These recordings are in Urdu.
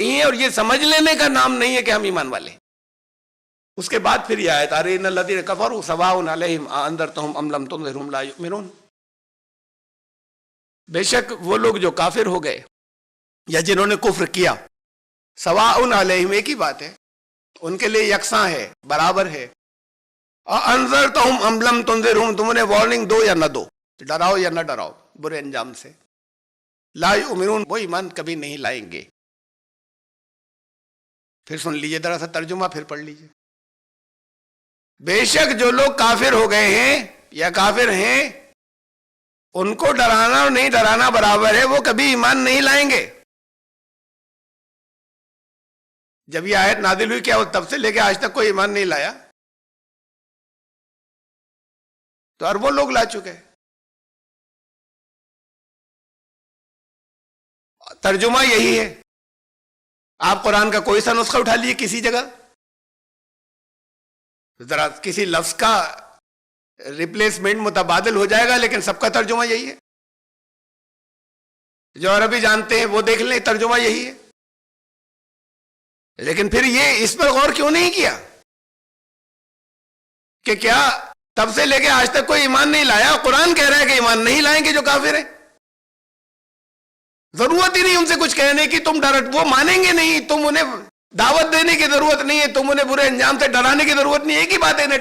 یہ اور یہ سمجھ لینے کا نام نہیں ہے کہ ہم ایمان والے ہیں۔ اس کے بعد پھر یہ آیت آ رہی ہے ان الذین کفروا سواء علیہم اانذرتہم ام لم تنذرہم لا یؤمنون۔ بے شک وہ لوگ جو کافر ہو گئے یا جنہوں نے کفر کیا، سواء علیہم ایک ہی بات ہے، ان کے لیے یکساں ہے، برابر ہے۔ اانذرتہم ام لم تنذرہم، تم انہیں وارننگ دو یا نہ دو، ڈراؤ یا نہ ڈراؤ برے انجام سے، لا یؤمنون، وہ ایمان کبھی نہیں لائیں گے۔ پھر سن لیجئے ذرا سا ترجمہ، پھر پڑھ لیجئے۔ بے شک جو لوگ کافر ہو گئے ہیں یا کافر ہیں، ان کو ڈرانا اور نہیں ڈرانا برابر ہے، وہ کبھی ایمان نہیں لائیں گے۔ جب یہ آیت نازل ہوئی، کیا وہ تب سے لے کے آج تک کوئی ایمان نہیں لایا؟ تو اربوں لوگ لا چکے۔ ترجمہ یہی ہے۔ آپ قرآن کا کوئی سا نسخہ اٹھا لیجیے کسی جگہ، ذرا کسی لفظ کا ریپلیسمنٹ متبادل ہو جائے گا، لیکن سب کا ترجمہ یہی ہے۔ جو عربی جانتے ہیں وہ دیکھ لیں، ترجمہ یہی ہے۔ لیکن پھر یہ اس پر غور کیوں نہیں کیا کہ کیا تب سے لے کے آج تک کوئی ایمان نہیں لایا؟ قرآن کہہ رہا ہے کہ ایمان نہیں لائیں گے جو کافر ہیں۔ ضرورت ہی نہیں ان سے کچھ کہنے کی، تم ڈر، وہ مانیں گے نہیں، تم انہیں دعوت دینے کی ضرورت نہیں ہے، تم انہیں برے انجام سے ڈرانے کی ضرورت نہیں ہے۔ ایک ہی بات ہے، انہیں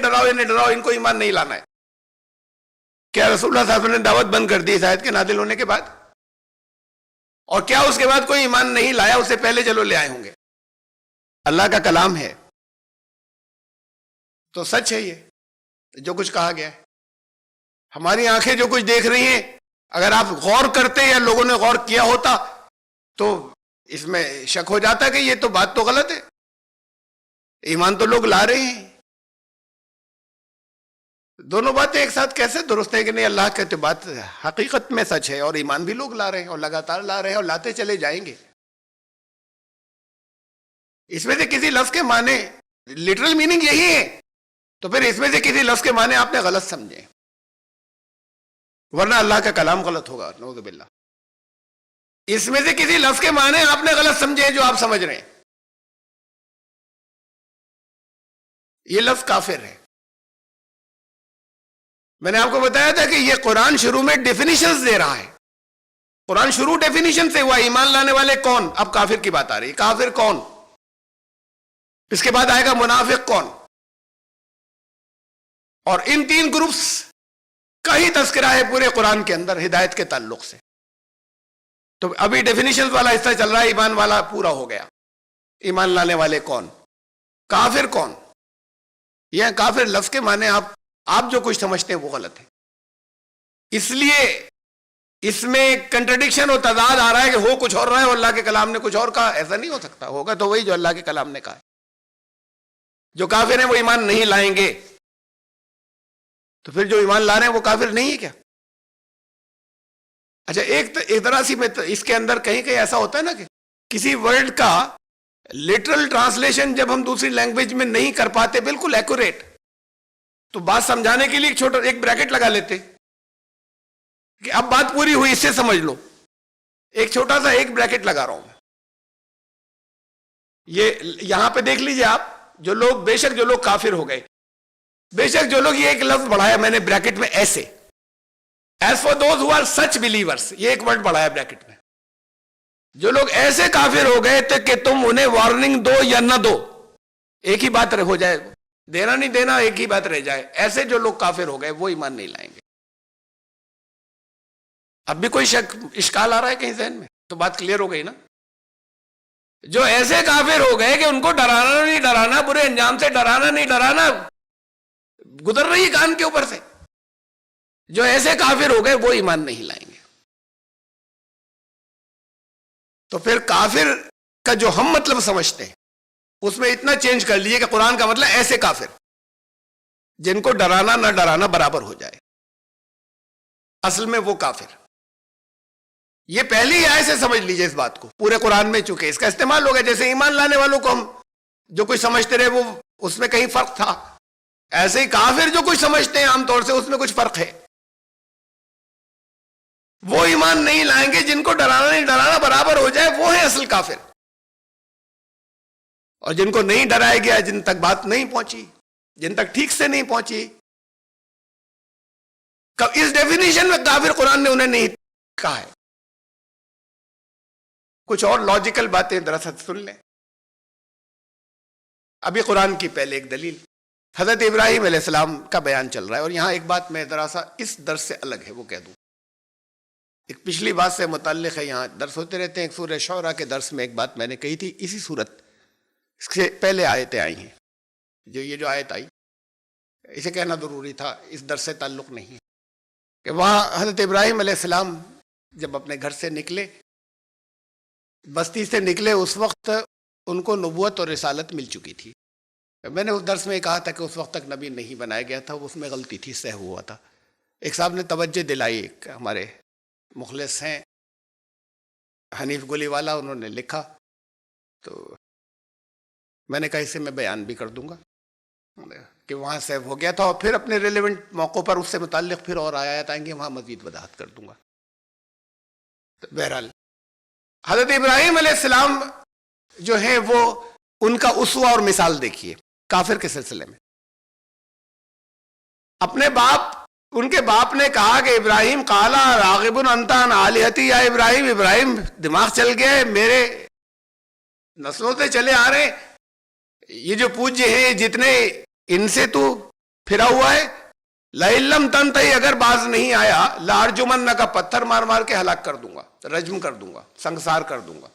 ڈراؤ، ان کو ایمان نہیں لانا ہے۔ کیا رسول اللہ صلی اللہ علیہ وسلم نے دعوت بند کر دی اس آیت کے نازل ہونے کے بعد؟ اور کیا اس کے بعد کوئی ایمان نہیں لایا؟ اس سے پہلے چلو لے آئے ہوں گے۔ اللہ کا کلام ہے تو سچ ہے، یہ جو کچھ کہا گیا ہے۔ ہماری آنکھیں جو کچھ دیکھ رہی ہیں، اگر آپ غور کرتے یا لوگوں نے غور کیا ہوتا تو اس میں شک ہو جاتا کہ یہ تو بات تو غلط ہے، ایمان تو لوگ لا رہے ہیں۔ دونوں باتیں ایک ساتھ کیسے درست ہیں کہ نہیں؟ اللہ کہتے بات حقیقت میں سچ ہے، اور ایمان بھی لوگ لا رہے ہیں، اور لگاتار لا رہے ہیں، اور لاتے چلے جائیں گے۔ اس میں سے کسی لفظ کے معنی لٹرل میننگ یہی ہے، تو پھر اس میں سے کسی لفظ کے معنی آپ نے غلط سمجھے، ورنہ اللہ کا کلام غلط ہوگا، نعوذ باللہ۔ اس میں سے کسی لفظ کے معنی آپ نے غلط سمجھے جو آپ سمجھ رہے ہیں۔ یہ لفظ کافر ہے۔ میں نے آپ کو بتایا تھا کہ یہ قرآن شروع میں ڈیفینیشنز دے رہا ہے۔ قرآن شروع ڈیفینیشن سے ہوا، ایمان لانے والے کون؟ اب کافر کی بات آ رہی ہے۔ کافر کون؟ اس کے بعد آئے گا منافق کون؟ اور ان تین گروپس کا ہی تذکرہ ہے پورے قرآن کے اندر ہدایت کے تعلق سے۔ تو ابھی ڈیفینیشن والا حصہ چل رہا ہے، ایمان والا پورا ہو گیا۔ ایمان لانے والے کون؟ کافر کون؟ یہ کافر لفظ کے معنی آپ جو کچھ سمجھتے ہیں وہ غلط ہے۔ اس لیے اس میں کنٹرڈکشن اور تضاد آ رہا ہے کہ ہو کچھ اور رہا ہے اور اللہ کے کلام نے کچھ اور کہا۔ ایسا نہیں ہو سکتا، ہوگا تو وہی جو اللہ کے کلام نے کہا ہے۔ جو کافر ہیں وہ ایمان نہیں لائیں گے، تو پھر جو ایمان لا رہے ہیں وہ کافر نہیں ہے کیا؟ اچھا، ایک طرح سی میں اس کے اندر کہیں کہیں ایسا ہوتا ہے نا کہ کسی ورڈ کا لٹرل ٹرانسلیشن جب ہم دوسری لینگویج میں نہیں کر پاتے بالکل ایکوریٹ، تو بات سمجھانے کے لیے ایک بریکٹ لگا لیتے کہ اب بات پوری ہوئی، اس سے سمجھ لو۔ ایک چھوٹا سا ایک بریکٹ لگا رہا ہوں میں۔ یہ یہاں پہ دیکھ لیجئے آپ، جو لوگ بے شک جو لوگ کافر ہو گئے، بے شک جو لوگ، یہ ایک لفظ بڑھایا میں نے بریکٹ میں ایسے، as far those who are such believers, یہ ایک ورڈ بڑھایا بریکٹ میں۔ جو لوگ ایسے کافر ہو گئے تھے کہ تم انہیں وارننگ دو یا نہ دو، ایک ہی بات ہو جائے، دینا نہیں دینا ایک ہی بات رہ جائے، ایسے جو لوگ کافر ہو گئے وہ ایمان نہیں لائیں گے۔ اب بھی کوئی شک اشکال آ رہا ہے کہیں ذہن میں؟ تو بات کلیئر ہو گئی نا؟ جو ایسے کافر ہو گئے کہ ان کو ڈرانا نہیں ڈرانا، برے انجام سے ڈرانا نہیں ڈرانا، گزر رہی کان کے اوپر سے، جو ایسے کافر ہو گئے وہ ایمان نہیں لائیں گے۔ تو پھر کافر کا جو ہم مطلب سمجھتے ہیں اس میں اتنا چینج کر لیجئے کہ قرآن کا مطلب ایسے کافر جن کو ڈرانا نہ ڈرانا برابر ہو جائے، اصل میں وہ کافر۔ یہ پہلی آیت سے سمجھ لیجئے اس بات کو، پورے قرآن میں چونکہ اس کا استعمال ہو گیا۔ جیسے ایمان لانے والوں کو ہم جو کچھ سمجھتے رہے وہ اس میں کہیں فرق تھا، ایسے ہی کافر جو کچھ سمجھتے ہیں عام طور سے اس میں کچھ فرق ہے۔ وہ ایمان نہیں لائیں گے جن کو ڈرانا نہیں ڈرانا برابر ہو جائے، وہ ہے اصل کافر۔ اور جن کو نہیں ڈرایا گیا، جن تک بات نہیں پہنچی، جن تک ٹھیک سے نہیں پہنچی، اس ڈیفینیشن میں کافر قرآن نے انہیں نہیں کہا ہے. کچھ اور لاجیکل باتیں دراصل سن لیں. ابھی قرآن کی پہلے ایک دلیل حضرت ابراہیم علیہ السلام کا بیان چل رہا ہے، اور یہاں ایک بات میں ذرا سا اس درس سے الگ ہے وہ کہہ دوں. ایک پچھلی بات سے متعلق ہے، یہاں درس ہوتے رہتے ہیں. ایک سورہ شعراء کے درس میں ایک بات میں نے کہی تھی، اسی صورت اس سے پہلے آیتیں آئی ہیں. یہ جو آیت آئی اسے کہنا ضروری تھا، اس درس سے تعلق نہیں ہے. کہ وہاں حضرت ابراہیم علیہ السلام جب اپنے گھر سے نکلے، بستی سے نکلے، اس وقت ان کو نبوت اور رسالت مل چکی تھی. میں نے اس درس میں کہا تھا کہ اس وقت تک نبی نہیں بنایا گیا تھا، اس میں غلطی تھی، سہو ہوا تھا. ایک صاحب نے توجہ دلائی، ایک ہمارے مخلص ہیں حنیف گلی والا، انہوں نے لکھا، تو میں نے کہا اسے میں بیان بھی کر دوں گا کہ وہاں سیو ہو گیا تھا، اور پھر اپنے ریلیونٹ موقع پر اس سے متعلق پھر اور آیات آئیں گے، وہاں مزید وضاحت کر دوں گا. بہرحال حضرت ابراہیم علیہ السلام جو ہیں وہ ان کا اسوہ اور مثال دیکھیے کافر کے سلسلے میں. اپنے باپ، ان کے باپ نے کہا کہ ابراہیم قالا راغب انت عن آلہتی، یا ابراہیم، ابراہیم دماغ چل گیا ہے، میرے نسلوں سے چلے آ رہے یہ جو پوجیہ ہیں جتنے، ان سے تو پھرا ہوا ہے. لئن لم تنتہی، اگر باز نہیں آیا، لارجمنک کا پتھر مار مار کے ہلاک کر دوں گا، رجم کر دوں گا، سنگسار کر دوں گا.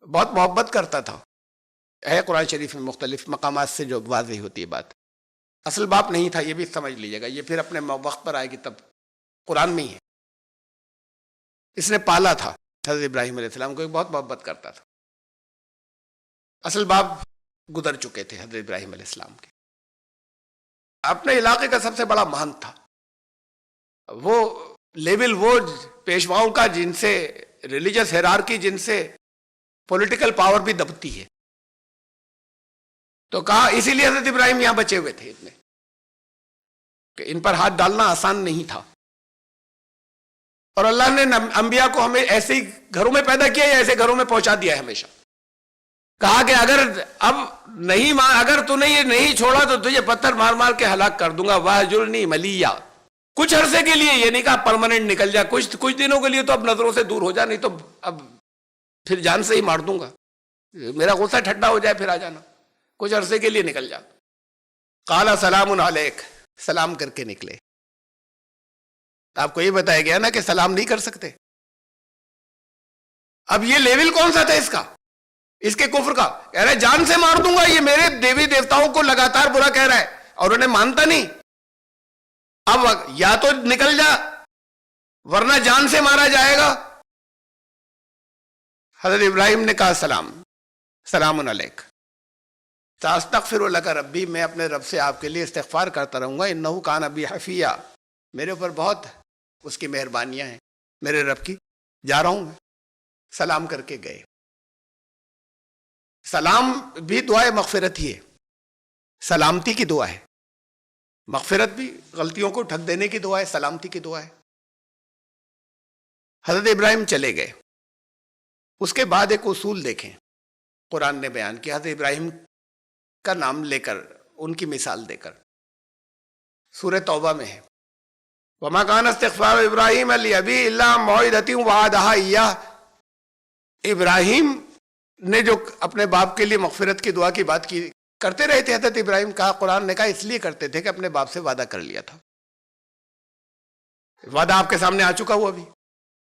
بہت محبت کرتا تھا. ہے قرآن شریف میں مختلف مقامات سے جو واضح ہوتی ہے بات. اصل باپ نہیں تھا، یہ بھی سمجھ لیجیے گا، یہ پھر اپنے وقت پر آئے گی تب. قرآن میں ہی ہے. اس نے پالا تھا حضرت ابراہیم علیہ السلام کو، بہت محبت کرتا تھا. اصل باپ گزر چکے تھے حضرت ابراہیم علیہ السلام کے. اپنے علاقے کا سب سے بڑا مہنت تھا. وہ لیول، وہ پیشواؤں کا جن سے ریلیجس ہیرارکی، جن سے پولیٹیکل پاور بھی دبتی ہے. تو کہا، اسی لیے حضرت ابراہیم یہاں بچے ہوئے تھے اتنے، کہ ان پر ہاتھ ڈالنا آسان نہیں تھا. اور اللہ نے انبیاء کو ہمیں ایسے ہی گھروں میں پیدا کیا یا ایسے گھروں میں پہنچا دیا ہے ہمیشہ. کہا کہ اگر اب نہیں، اگر تو نے یہ نہیں چھوڑا تو تجھے پتھر مار مار کے ہلاک کر دوں گا. واہجرنی ملیہ، کچھ عرصے کے لیے، یہ نہیں کہا پرماننٹ نکل جا، کچھ دنوں کے لیے تو اب نظروں سے دور ہو جا، نہیں تو اب پھر جان سے ہی مار دوں گا، میرا غصہ ٹھنڈا ہو جائے پھر آ جانا، کچھ عرصے کے لیے نکل جا. قال سلام علیک، سلام کر کے نکلے. آپ کو یہ بتایا گیا نا کہ سلام نہیں کر سکتے. اب یہ لیول کون سا تھا اس کا، اس کے کفر کا؟ کہہ رہے جان سے مار دوں گا، یہ میرے دیوی دیوتاؤں کو لگاتار برا کہہ رہا ہے اور انہیں مانتا نہیں. اب یا تو نکل جا ورنہ جان سے مارا جائے گا. حضرت ابراہیم نے کہا سلام علیک، ساستغفر لک ربی، میں اپنے رب سے آپ کے لیے استغفار کرتا رہوں گا. انہ کان بی حفیہ، میرے اوپر بہت اس کی مہربانیاں ہیں میرے رب کی. جا رہا ہوں میں. سلام کر کے گئے. سلام بھی دعائے مغفرت ہی ہے، سلامتی کی دعا ہے. مغفرت بھی غلطیوں کو ڈھک دینے کی دعا ہے، سلامتی کی دعا ہے. حضرت ابراہیم چلے گئے. اس کے بعد ایک اصول دیکھیں قرآن نے بیان کیا حضرت ابراہیم کا نام لے کر، ان کی مثال دے کر. سورہ توبہ میں ہے، وَمَا كَانَ اسْتِغْفَارُ إِبْرَاهِيمَ لِأَبِيهِ إِلَّا مَوْعِدَةٍ وَعَدَهَا إِيَّاهُ. ابراہیم نے جو اپنے باپ کے لیے مغفرت کی دعا کی بات کی کرتے رہے تھے حضرت ابراہیم، کہا قرآن نے کہا اس لیے کرتے تھے کہ اپنے باپ سے وعدہ کر لیا تھا. وعدہ آپ کے سامنے آ چکا ہوا. ابھی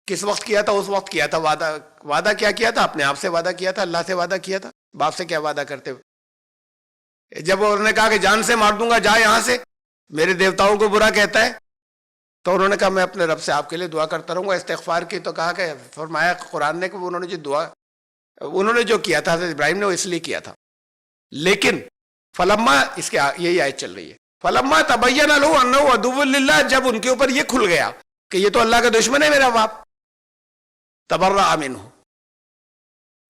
کس وقت کیا تھا؟ اس وقت کیا تھا وعدہ کیا کیا تھا؟ اپنے آپ سے وعدہ کیا تھا، اللہ سے وعدہ کیا تھا. باپ سے کیا وعدہ کرتے ہوئے؟ جب انہوں نے کہا کہ جان سے مار دوں گا، جا یہاں سے، میرے دیوتاؤں کو برا کہتا ہے، تو انہوں نے کہا میں اپنے رب سے آپ کے لیے دعا کرتا رہوں گا. استغفار کی تو کہا کہ فرمایا قرآن نے کہ انہوں نے جو دعا، انہوں نے جو کیا تھا حضرت ابراہیم نے، وہ اس لیے کیا تھا. لیکن فلما، اس کے یہی آیت چل رہی ہے، فلما تبین لہ انہ عدو للہ، جب ان کے اوپر یہ کھل گیا کہ یہ تو اللہ کا دشمن ہے میرا باپ، تبرأ منہ،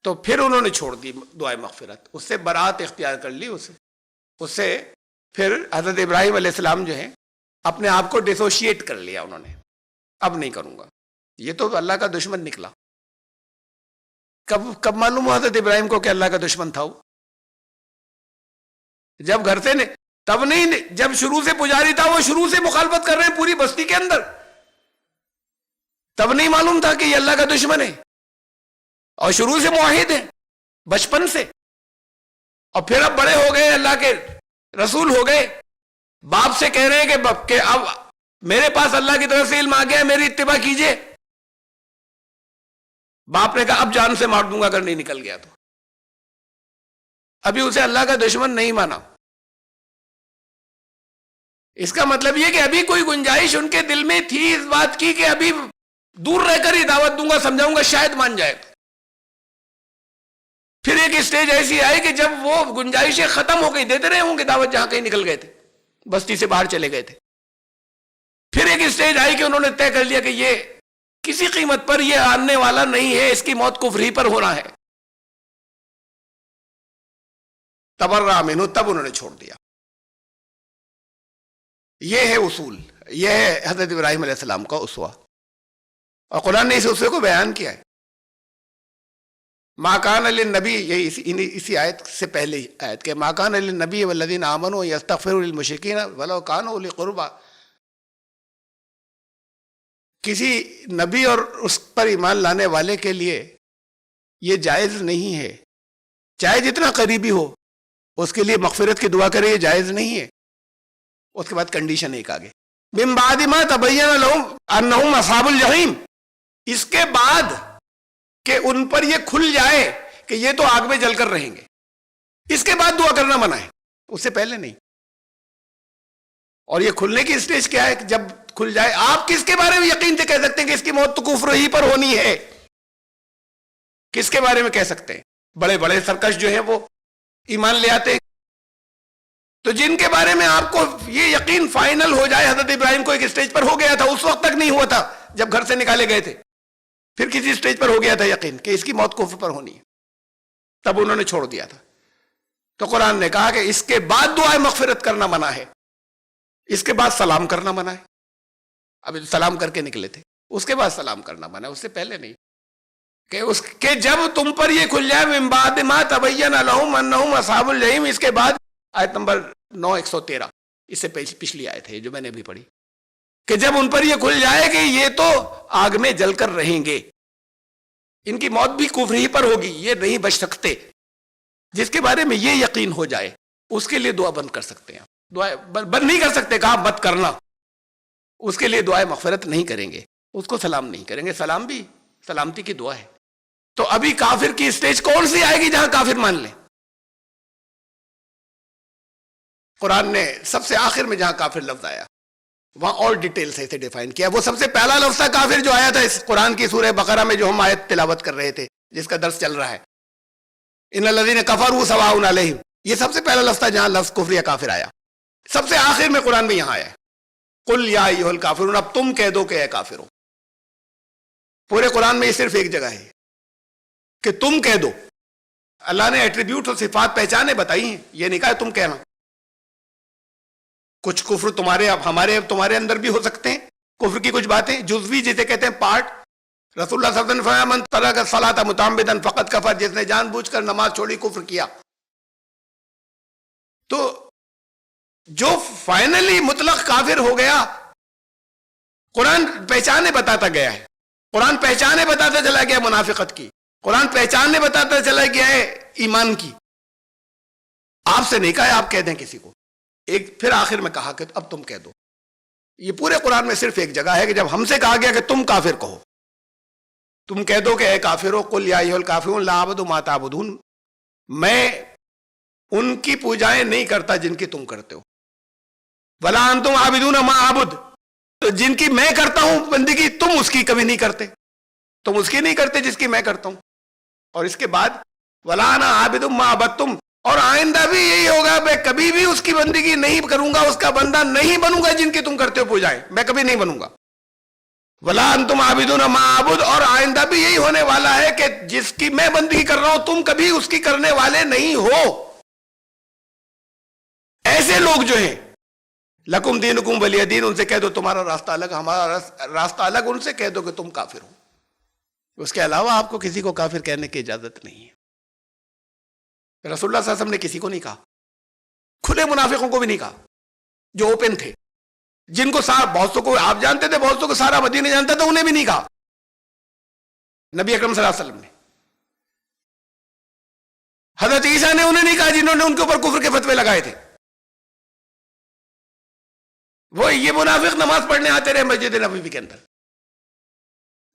تو پھر انہوں نے چھوڑ دی دعائے مغفرت، اس سے برات اختیار کر لی. اس سے پھر حضرت ابراہیم علیہ السلام جو ہیں اپنے آپ کو ڈیسوشیٹ کر لیا انہوں نے، اب نہیں کروں گا، یہ تو اللہ کا دشمن نکلا. کب معلوم ہوا حضرت ابراہیم کو کہ اللہ کا دشمن تھا وہ؟ جب گھر سے تب نہیں، جب شروع سے پجاری تھا وہ شروع سے مخالفت کر رہے ہیں پوری بستی کے اندر، تب نہیں معلوم تھا کہ یہ اللہ کا دشمن ہے، اور شروع سے موحد ہیں بچپن سے، اور پھر اب بڑے ہو گئے، اللہ کے رسول ہو گئے، باپ سے کہہ رہے ہیں کہ اب میرے پاس اللہ کی طرف سے علم آ گیا، میری اتباع کیجئے۔ باپ نے کہا اب جان سے مار دوں گا اگر نہیں نکل گیا تو۔ ابھی اسے اللہ کا دشمن نہیں مانا۔ اس کا مطلب یہ کہ ابھی کوئی گنجائش ان کے دل میں تھی اس بات کی کہ ابھی دور رہ کر ہی دعوت دوں گا، سمجھاؤں گا، شاید مان جائے۔ پھر ایک اسٹیج ایسی آئی کہ جب وہ گنجائشیں ختم ہو گئی، دیتے رہے ہوں گے دعوت جہاں کہیں نکل گئے تھے، بستی سے باہر چلے گئے تھے۔ پھر ایک اسٹیج آئی کہ انہوں نے طے کر لیا کہ یہ کسی قیمت پر یہ آنے والا نہیں ہے، اس کی موت کفر ہی پر ہونا ہے۔ تبرأ منہ، تب انہوں نے چھوڑ دیا۔ یہ ہے اصول، یہ ہے حضرت ابراہیم علیہ السلام کا اسوہ، اور قرآن نے اس اسوے کو بیان کیا ہے۔ ما کان للنبی، یہی اسی آیت سے پہلے آیت کہ ما کان للنبی والذین آمنوا یستغفروا للمشرکین ولو کانوا اولی قربی، کسی نبی اور اس پر ایمان لانے والے کے لیے یہ جائز نہیں ہے، چاہے جتنا قریبی ہو اس کے لیے مغفرت کی دعا کرے، یہ جائز نہیں ہے۔ اس کے بعد کنڈیشن ایک آگے، من بعد ما تبین لہم انہم اصحاب الجحیم، اس کے بعد کہ ان پر یہ کھل جائے کہ یہ تو آگ میں جل کر رہیں گے، اس کے بعد دعا کرنا منع ہے، اس سے پہلے نہیں۔ اور یہ کھلنے کی اسٹیج کیا ہے کہ جب کھل جائے، آپ کس کے بارے میں یقین سے کہہ سکتے ہیں کہ اس کی موت تو کفر ہی پر ہونی ہے؟ کس کے بارے میں کہہ سکتے ہیں؟ بڑے بڑے سرکش جو ہیں وہ ایمان لے آتے ہیں، تو جن کے بارے میں آپ کو یہ یقین فائنل ہو جائے، حضرت ابراہیم کو ایک اسٹیج پر ہو گیا تھا، اس وقت تک نہیں ہوا تھا جب گھر سے نکالے گئے تھے، پھر کسی اسٹیج پر ہو گیا تھا یقین کہ اس کی موت کفر پر ہونی ہے، تب انہوں نے چھوڑ دیا تھا۔ تو قرآن نے کہا کہ اس کے بعد دعائے مغفرت کرنا منع ہے، اس کے بعد سلام کرنا منع ہے۔ اب سلام کر کے نکلے تھے، اس کے بعد سلام کرنا منع ہے، اس سے پہلے نہیں، کہ جب تم پر یہ کھل جائے، من بعد ما تبین لہم انہم اصحاب الجحیم، اس کے بعد آیت نمبر 9:113، اس سے پچھلی آیت ہے جو میں نے ابھی پڑھی، کہ جب ان پر یہ کھل جائے کہ یہ تو آگ میں جل کر رہیں گے، ان کی موت بھی کفر ہی پر ہوگی، یہ نہیں بچ سکتے، جس کے بارے میں یہ یقین ہو جائے اس کے لیے دعا بند کر سکتے ہیں۔ دعا بند نہیں کر سکتے، کہا مت کرنا، اس کے لیے دعائے مغفرت نہیں کریں گے، اس کو سلام نہیں کریں گے، سلام بھی سلامتی کی دعا ہے۔ تو ابھی کافر کی اسٹیج کون سی آئے گی جہاں کافر مان لیں؟ قرآن نے سب سے آخر میں جہاں کافر لفظ آیا وہاں اور ڈیٹیل سے اسے ڈیفائن کیا۔ وہ سب سے پہلا لفظ تھا کافر جو آیا تھا اس قرآن کی سورہ بقرہ میں، جو ہم آیت تلاوت کر رہے تھے، جس کا درس چل رہا ہے، ان الذین کفروا سواء علیہم، یہ سب سے پہلا لفظ تھا جہاں لفظ کفر یا کافر آیا۔ سب سے آخر میں قرآن میں یہاں آیا ہے، قل یا ایھا الکافرون، اب تم کہہ دو کہ اے کافرو۔ پورے قرآن میں یہ صرف ایک جگہ ہے کہ تم کہہ دو۔ اللہ نے ایٹریبیوٹ اور صفات پہچانے بتائی ہیں، یہ نہیں کہا تم کہنا۔ کچھ کفر تمہارے اندر بھی ہو سکتے ہیں، کفر کی کچھ باتیں جزوی جسے کہتے ہیں پارٹ۔ رسول اللہ صلی اللہ علیہ وسلم نے فرمایا من ترک الصلاۃ متعمدا فقد کفر، جس نے جان بوجھ کر نماز چھوڑی کفر کیا۔ تو جو فائنلی مطلق کافر ہو گیا، قرآن پہچانے بتاتا گیا ہے، قرآن پہچانے بتاتا چلا گیا منافقت کی، قرآن پہچانے بتاتا چلا گیا ہے ایمان کی۔ آپ سے نہیں کہا آپ کہہ دیں کسی کو، ایک پھر آخر میں کہا کہ اب تم کہہ دو۔ یہ پورے قرآن میں صرف ایک جگہ ہے کہ جب ہم سے کہا گیا کہ تم کافر کہو، تم کہہ دو کہ اے کافرو قل یا ایھا الکافرون لا اعبد ما تعبدون، میں ان کی پوجائیں نہیں کرتا جن کی تم کرتے ہو، ولا انتم عابدون ما اعبد، تو جن کی میں کرتا ہوں بندگی تم اس کی کبھی نہیں کرتے، تم اس کی نہیں کرتے جس کی میں کرتا ہوں۔ اور اس کے بعد ولا انا عابد ما عبدتم، اور آئندہ بھی یہی ہوگا، میں کبھی بھی اس کی بندگی نہیں کروں گا، اس کا بندہ نہیں بنوں گا جن کی تم کرتے ہو پوجائیں، میں کبھی نہیں بنوں گا۔ ولا انتم عابدون ما اعبد، اور آئندہ بھی یہی ہونے والا ہے کہ جس کی میں بندگی کر رہا ہوں تم کبھی اس کی کرنے والے نہیں ہو۔ ایسے لوگ جو ہیں لکم دینکم ولی دین، ان سے کہہ دو تمہارا راستہ الگ ہمارا راستہ الگ، ان سے کہہ دو کہ تم کافر ہو۔ اس کے علاوہ آپ کو کسی کو کافر کہنے کی اجازت نہیں ہے۔ رسول اللہ صلی اللہ علیہ وسلم نے کسی کو نہیں کہا کھلے منافقوں کو بھی نہیں کہا جو اوپن تھے، جن کو بہتوں کو آپ جانتے تھے، بہتوں کو سارا مدینہ جانتا تھا، انہیں بھی نہیں کہا نبی اکرم صلی اللہ علیہ وسلم نے۔ حضرت عیسیٰ نے انہیں نہیں کہا جنہوں نے ان کے اوپر کفر کے فتوے لگائے تھے۔ وہ یہ منافق نماز پڑھنے آتے رہے مسجد نبوی کے اندر،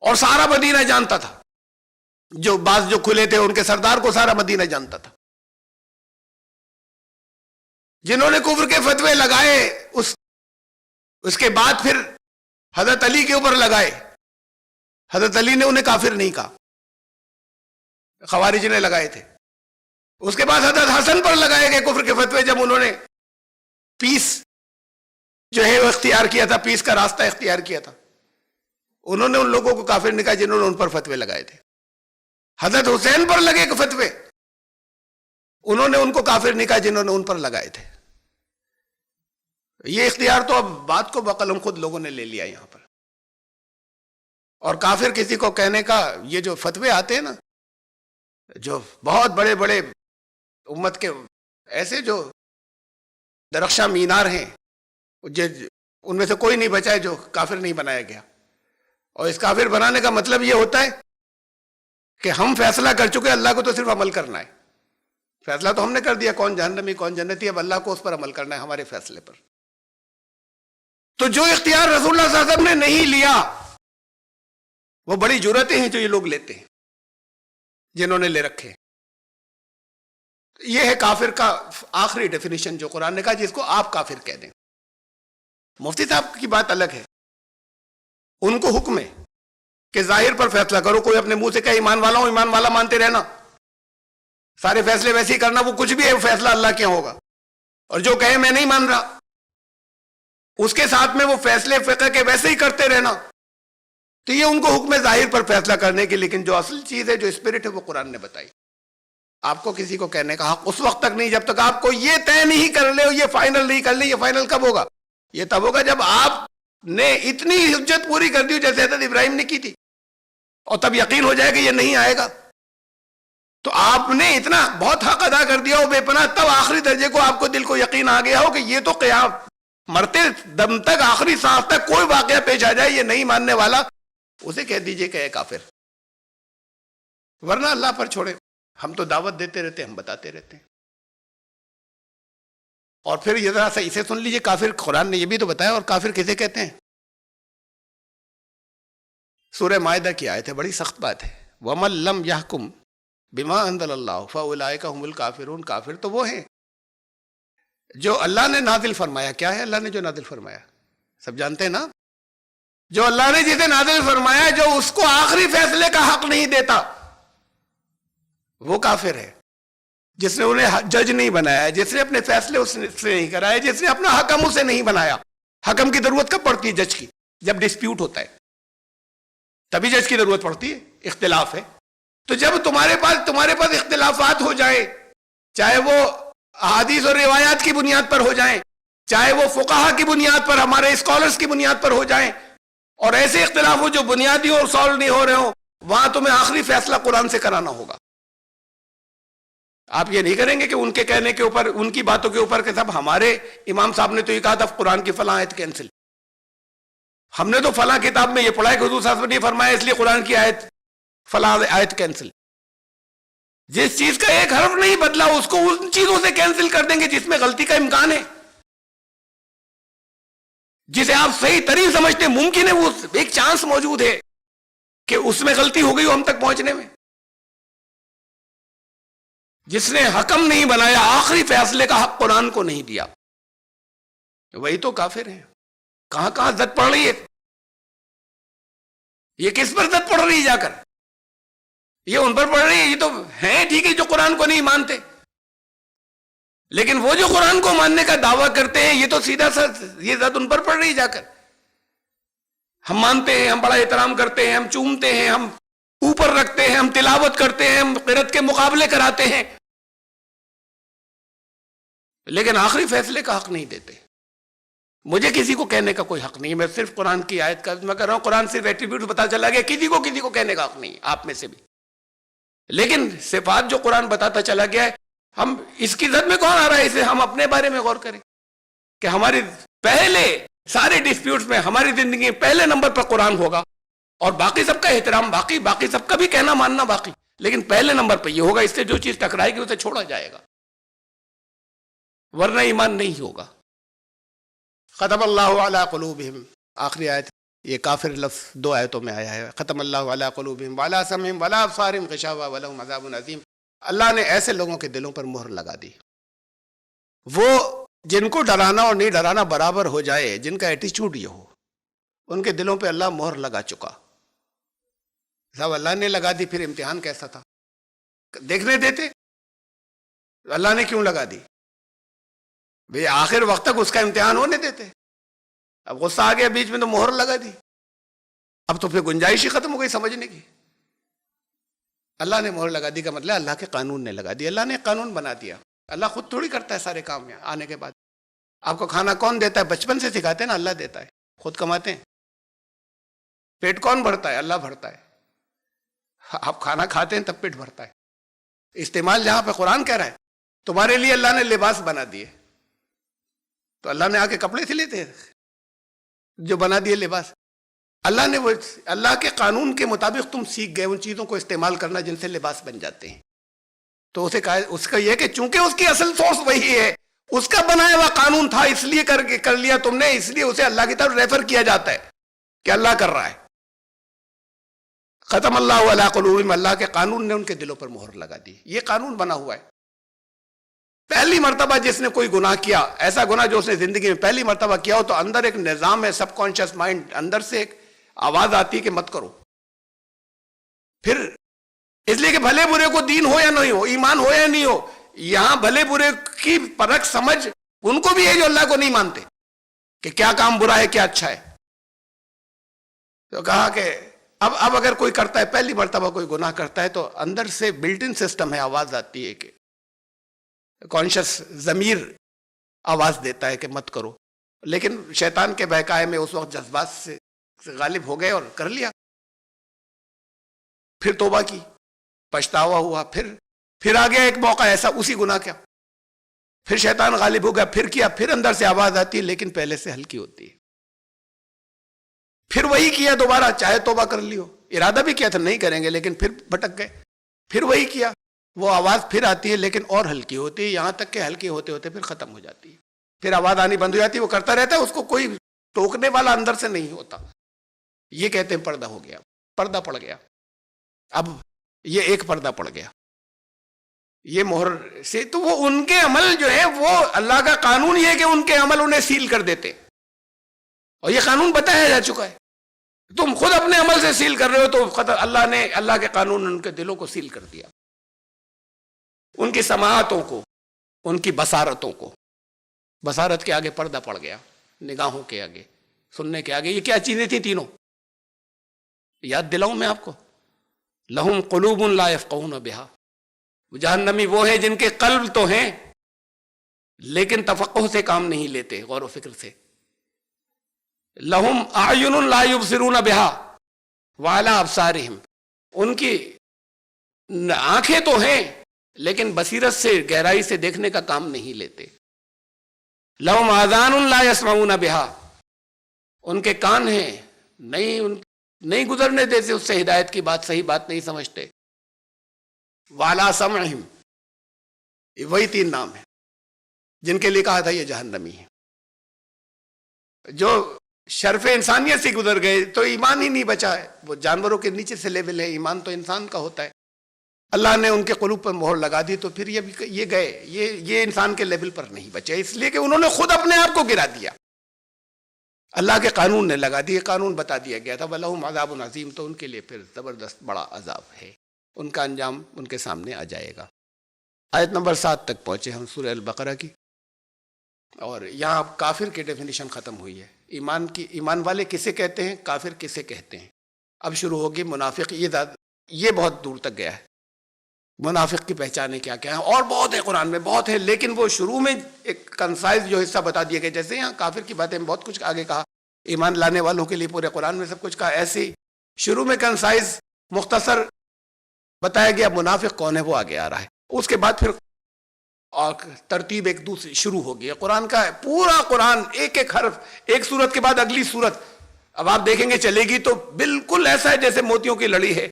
اور سارا مدینہ جانتا تھا، جو بعض جو کھلے تھے ان کے سردار کو سارا مدینہ جانتا تھا۔ جنہوں نے کفر کے فتوے لگائے اس کے بعد پھر حضرت علی کے اوپر لگائے، حضرت علی نے انہیں کافر نہیں کہا، خوارج نے لگائے تھے۔ اس کے بعد حضرت حسن پر لگائے گئے کفر کے فتوے، جب انہوں نے پیس جو ہے وہ اختیار کیا تھا، پیس کا راستہ اختیار کیا تھا، انہوں نے ان لوگوں کو کافر نہیں کہا جنہوں نے ان پر فتوے لگائے تھے۔ حضرت حسین پر لگے فتوے، انہوں نے ان کو کافر نہیں کہا جنہوں نے ان پر لگائے تھے۔ یہ اختیار تو اب بات کو بقلم خود لوگوں نے لے لیا یہاں پر۔ اور کافر کسی کو کہنے کا، یہ جو فتوے آتے ہیں نا، جو بہت بڑے بڑے امت کے ایسے جو درخشاں مینار ہیں، ان میں سے کوئی نہیں بچا ہے جو کافر نہیں بنایا گیا۔ اور اس کافر بنانے کا مطلب یہ ہوتا ہے کہ ہم فیصلہ کر چکے، اللہ کو تو صرف عمل کرنا ہے۔ فیصلہ تو ہم نے کر دیا کون جہنمی کون جنتی، اب اللہ کو اس پر عمل کرنا ہے، ہمارے فیصلے پر۔ تو جو اختیار رسول اللہ صلی اللہ علیہ وسلم نے نہیں لیا، وہ بڑی جرأتیں ہیں جو یہ لوگ لیتے ہیں، جنہوں نے لے رکھے۔ یہ ہے کافر کا آخری ڈیفینیشن جو قرآن نے کہا، جس کو آپ کافر کہہ دیں۔ مفتی صاحب کی بات الگ ہے، ان کو حکم ہے کہ ظاہر پر فیصلہ کرو۔ کوئی اپنے منہ سے کہے ایمان والا ہوں، ایمان والا مانتے رہنا، سارے فیصلے ویسے ہی کرنا، وہ کچھ بھی ہے، وہ فیصلہ اللہ کیا ہوگا۔ اور جو کہے میں نہیں مان رہا، اس کے ساتھ میں وہ فیصلے فقہ کے ویسے ہی کرتے رہنا، تو یہ ان کو حکم ہے ظاہر پر فیصلہ کرنے کی۔ لیکن جو اصل چیز ہے، جو اسپرٹ ہے، وہ قرآن نے بتائی۔ آپ کو کسی کو کہنے کا حق اس وقت تک نہیں جب تک آپ کو یہ طے نہیں کر لے، یہ فائنل نہیں کر لے۔ یہ فائنل کب ہوگا؟ یہ تب ہوگا جب آپ نے اتنی حجت پوری کر دی جیسے حضرت ابراہیم نے کی تھی، اور تب یقین ہو جائے کہ یہ نہیں آئے گا۔ تو آپ نے اتنا بہت حق ادا کر دیا ہو بے پناہ، تب آخری درجے کو آپ کو دل کو یقین آ گیا ہو کہ یہ تو قیام مرتے دم تک، آخری سانس تک کوئی واقعہ پیش آ جائے، یہ نہیں ماننے والا، اسے کہہ دیجئے کہ اے کافر۔ ورنہ اللہ پر چھوڑے، ہم تو دعوت دیتے رہتے، ہم بتاتے رہتے ہیں۔ اور پھر یہ ذرا سا اسے سن لیجئے، کافر قرآن نے یہ بھی تو بتایا، اور کافر کسے کہتے ہیں؟ سورہ مائدہ کی آیت ہے، بڑی سخت بات ہے۔ وَمَن لَّمْ يَحْكُمْ بِمَا أَنزَلَ اللَّهُ فَأُولَٰئِكَ هُمُ الْكَافِرُونَ۔ کافر تو وہ ہیں جو اللہ نے نازل فرمایا۔ کیا ہے اللہ نے جو نازل فرمایا؟ سب جانتے ہیں نا؟ جو اللہ نے جسے نازل فرمایا، جو اس کو آخری فیصلے کا حق نہیں دیتا، وہ کافر ہے۔ جس نے انہیں جج نہیں بنایا، جس نے اپنے فیصلے اس سے نہیں کرائے، جس نے اپنا حکم اسے نہیں بنایا۔ حکم کی ضرورت کب پڑتی ہے؟ جج کی، جب ڈسپیوٹ ہوتا ہے تبھی جج کی ضرورت پڑتی ہے، اختلاف ہے۔ تو جب تمہارے پاس اختلافات ہو جائیں، چاہے وہ احادیث اور روایات کی بنیاد پر ہو جائیں، چاہے وہ فقہا کی بنیاد پر، ہمارے اسکالرز کی بنیاد پر ہو جائیں، اور ایسے اختلاف ہو جو بنیادی اور سالو نہیں ہو رہے ہوں، وہاں تمہیں آخری فیصلہ قرآن سے کرانا ہوگا۔ آپ یہ نہیں کریں گے کہ ان کے کہنے کے اوپر، ان کی باتوں کے اوپر کہ صاحب ہمارے امام صاحب نے تو یہ کہا تھا قرآن کی فلاں آیت کینسل، ہم نے تو فلاں کتاب میں یہ پڑھا ہے کہ حضور صلی اللہ علیہ وسلم نے فرمایا اس لیے قرآن کی آیت فلاں آیت کینسل۔ جس چیز کا ایک حرف نہیں بدلا، اس کو ان چیزوں سے کینسل کر دیں گے جس میں غلطی کا امکان ہے، جسے آپ صحیح ترین سمجھتے ہیں، ممکن ہے وہ ایک چانس موجود ہے کہ اس میں غلطی ہو گئی ہو ہم تک پہنچنے میں۔ جس نے حکم نہیں بنایا، آخری فیصلے کا حق قرآن کو نہیں دیا، وہی تو کافر ہیں۔ کہاں کہاں زد پڑ رہی ہے، یہ کس پر زد پڑ رہی ہے؟ جا کر یہ ان پر پڑ رہی ہے۔ یہ تو ہیں ٹھیک ہے جو قرآن کو نہیں مانتے، لیکن وہ جو قرآن کو ماننے کا دعویٰ کرتے ہیں، یہ تو سیدھا سا یہ زد ان پر پڑ رہی ہے جا کر۔ ہم مانتے ہیں، ہم بڑا احترام کرتے ہیں، ہم چومتے ہیں، ہم اوپر رکھتے ہیں، ہم تلاوت کرتے ہیں، ہم قرأت کے مقابلے کراتے ہیں، لیکن آخری فیصلے کا حق نہیں دیتے۔ مجھے کسی کو کہنے کا کوئی حق نہیں ہے، میں صرف قرآن کی آیت کا میں کر رہا ہوں۔ قرآن صرف ایٹریبیوٹ پتا چلا گیا، کسی کو کہنے کا حق نہیں ہے آپ میں سے بھی، لیکن صفات جو قرآن بتاتا چلا گیا ہے ہم اس کی زد میں کون آ رہا ہے؟ اسے ہم اپنے بارے میں غور کریں کہ ہماری پہلے سارے ڈسپیوٹس میں ہماری زندگی میں پہلے نمبر پر قرآن ہوگا، اور باقی سب کا احترام باقی سب کا بھی کہنا ماننا باقی، لیکن پہلے نمبر پہ یہ ہوگا، اس سے جو چیز ٹکرائے گی اسے چھوڑا جائے گا، ورنہ ایمان نہیں ہوگا۔ ختم اللہ علی قلوبہم، آخری آیت، یہ کافر لفظ 2 آیتوں میں آیا ہے، ختم اللہ علی قلوبہم وعلی سمعہم وعلی ابصارہم غشاوہ ولہم عذاب عظیم۔ اللہ نے ایسے لوگوں کے دلوں پر مہر لگا دی، وہ جن کو ڈرانا اور نہیں ڈرانا برابر ہو جائے، جن کا ایٹیچیوڈ یہ ہو، ان کے دلوں پہ اللہ مہر لگا چکا۔ صاحب اللہ نے لگا دی، پھر امتحان کیسا تھا؟ دیکھنے دیتے؟ اللہ نے کیوں لگا دی؟ بھئی آخر وقت تک اس کا امتحان ہونے دیتے۔ اب غصہ آ گیا بیچ میں تو مہر لگا دی، اب تو پھر گنجائش ہی ختم ہو گئی سمجھنے کی۔ اللہ نے مہر لگا دی کا مطلب اللہ کے قانون نے لگا دی، اللہ نے قانون بنا دیا۔ اللہ خود تھوڑی کرتا ہے سارے کام میں آنے کے بعد۔ آپ کو کھانا کون دیتا ہے؟ بچپن سے سکھاتے ہیں نا، اللہ دیتا ہے، خود کماتے ہیں۔ پیٹ کون بھرتا ہے؟ اللہ بھرتا ہے۔ آپ کھانا کھاتے ہیں تب پیٹ بھرتا ہے۔ استعمال جہاں پہ قرآن کہہ رہا ہے تمہارے لیے اللہ نے لباس بنا دیے، تو اللہ نے آ کے کپڑے سلے تھے جو بنا دیے لباس؟ اللہ نے وہ اللہ کے قانون کے مطابق تم سیکھ گئے ان چیزوں کو استعمال کرنا جن سے لباس بن جاتے ہیں، تو اسے کہا، اس کا یہ کہ چونکہ اس کی اصل سورس وہی ہے، اس کا بنایا ہوا قانون تھا، اس لیے کر لیا تم نے، اس لیے اسے اللہ کی طرف ریفر کیا جاتا ہے کہ اللہ کر رہا ہے۔ ختم اللہ علی قلوبہم، اللہ کے قانون نے ان کے دلوں پر مہر لگا دی، یہ قانون بنا ہوا ہے۔ پہلی مرتبہ جس نے کوئی گناہ کیا، ایسا گناہ جو اس نے زندگی میں پہلی مرتبہ کیا ہو، تو اندر ایک نظام ہے، سب کانشیس مائنڈ، اندر سے ایک آواز آتی ہے کہ مت کرو۔ پھر اس لیے کہ بھلے برے کو دین ہو یا نہیں ہو، ایمان ہو یا نہیں ہو، یہاں بھلے برے کی پرکھ سمجھ ان کو بھی ہے جو اللہ کو نہیں مانتے کہ کیا کام برا ہے کیا اچھا ہے۔ تو کہا کہ اب اگر کوئی کرتا ہے، پہلی مرتبہ کوئی گناہ کرتا ہے، تو اندر سے بلٹ ان سسٹم ہے، آواز آتی ہے کہ کانشیس ضمیر آواز دیتا ہے کہ مت کرو، لیکن شیطان کے بہکائے میں اس وقت جذبات سے غالب ہو گئے اور کر لیا۔ پھر توبہ کی، پچھتاوا ہوا، پھر آ گیا ایک موقع ایسا اسی گناہ کا، پھر شیطان غالب ہو گیا، پھر کیا، پھر اندر سے آواز آتی ہے لیکن پہلے سے ہلکی ہوتی ہے، پھر وہی کیا دوبارہ، چاہے توبہ کر لی ہو، ارادہ بھی کیا تھا نہیں کریں گے لیکن پھر بھٹک گئے، پھر وہی کیا، وہ آواز پھر آتی ہے لیکن اور ہلکی ہوتی ہے، یہاں تک کہ ہلکی ہوتے ہوتے پھر ختم ہو جاتی ہے، پھر آواز آنی بند ہو جاتی ہے، وہ کرتا رہتا ہے، اس کو کوئی ٹوکنے والا اندر سے نہیں ہوتا۔ یہ کہتے ہیں پردہ ہو گیا، پردہ پڑ گیا۔ اب یہ ایک پردہ پڑ گیا، یہ مہر سے، تو وہ ان کے عمل جو ہے، وہ اللہ کا قانون یہ ہے کہ ان کے عمل انہیں سیل کر دیتے، اور یہ قانون بتایا جا چکا ہے۔ تم خود اپنے عمل سے سیل کر رہے ہو، تو اللہ نے، اللہ کے قانون نے ان کے دلوں کو سیل کر دیا، ان کی سماعتوں کو، ان کی بصارتوں کو۔ بصارت کے آگے پردہ پڑ گیا، نگاہوں کے آگے، سننے کے آگے۔ یہ کیا چیزیں تھیں تینوں؟ یاد دلاؤں میں آپ کو، لہم قلوب لا یفقہون بہا، جہنمی وہ ہیں جن کے قلب تو ہیں لیکن تفقہ سے کام نہیں لیتے، غور و فکر سے۔ لہم اعین لا یبصرون بہا وعلی ابصارہم، ان کی آنکھیں تو ہیں لیکن بصیرت سے، گہرائی سے دیکھنے کا کام نہیں لیتے۔ لہم آذان لا یسمعون بہا، ان کے کان ہیں، نہیں گزرنے دیتے اس سے ہدایت کی بات، صحیح بات نہیں سمجھتے۔ والا سمعہم، یہ وہی 3 نام ہیں جن کے لیے کہا تھا یہ جہنمی ہے، جو شرف انسانیت سے گزر گئے تو ایمان ہی نہیں بچا ہے، وہ جانوروں کے نیچے سے لیول ہے، ایمان تو انسان کا ہوتا ہے۔ اللہ نے ان کے قلوب پر مہر لگا دی، تو پھر یہ گئے، یہ انسان کے لیول پر نہیں بچے، اس لیے کہ انہوں نے خود اپنے آپ کو گرا دیا۔ اللہ کے قانون نے لگا دی، قانون بتا دیا گیا تھا، وَلَهُمْ عَذَابٌ عَظِيمٌ، تو ان کے لیے پھر زبردست بڑا عذاب ہے، ان کا انجام ان کے سامنے آ جائے گا۔ آیت نمبر 7 تک پہنچے ہم سورہ البقرہ کی، اور یہاں کافر کی ڈیفینیشن ختم ہوئی ہے۔ ایمان والے کسے کہتے ہیں، کافر کسے کہتے ہیں، اب شروع ہوگی منافق۔ یہ بہت دور تک گیا ہے، منافق کی پہچانیں کیا کیا ہیں، اور بہت ہے قرآن میں، بہت ہے، لیکن وہ شروع میں ایک کنسائز جو حصہ بتا دیا گیا، جیسے یہاں کافر کی باتیں بہت کچھ آگے کہا، ایمان لانے والوں کے لیے پورے قرآن میں سب کچھ کہا، ایسے ہی شروع میں کنسائز مختصر بتایا گیا منافق کون ہے، وہ آگے آ رہا ہے۔ اس کے بعد پھر اور ترتیب ایک دوسری شروع ہوگی. قرآن کا پورا قرآن ایک ایک حرف ایک سورت کے بعد اگلی سورت اب آپ دیکھیں گے چلے گی تو بالکل ایسا ہے جیسے موتیوں کی لڑی ہے,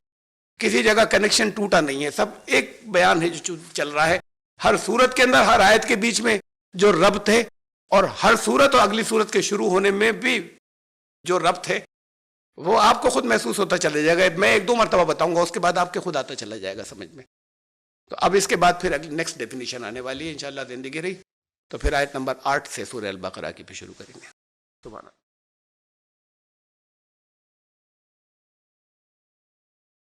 کسی جگہ کنیکشن ٹوٹا نہیں ہے, سب ایک بیان ہے جو چل رہا ہے. ہر سورت کے اندر ہر آیت کے بیچ میں جو ربط ہے, اور ہر سورت اور اگلی سورت کے شروع ہونے میں بھی جو ربط ہے وہ آپ کو خود محسوس ہوتا چلا جائے گا. میں ایک دو مرتبہ بتاؤں گا, اس کے بعد آپ کے خود آتا چلا جائے گا سمجھ میں. تو اب اس کے بعد پھر اگلی نیکسٹ ڈیفینیشن آنے والی ہے انشاءاللہ, زندگی رہی تو پھر آیت نمبر 8 سے سورہ البقرہ کی پہ شروع کریں گے. سبحان اللہ.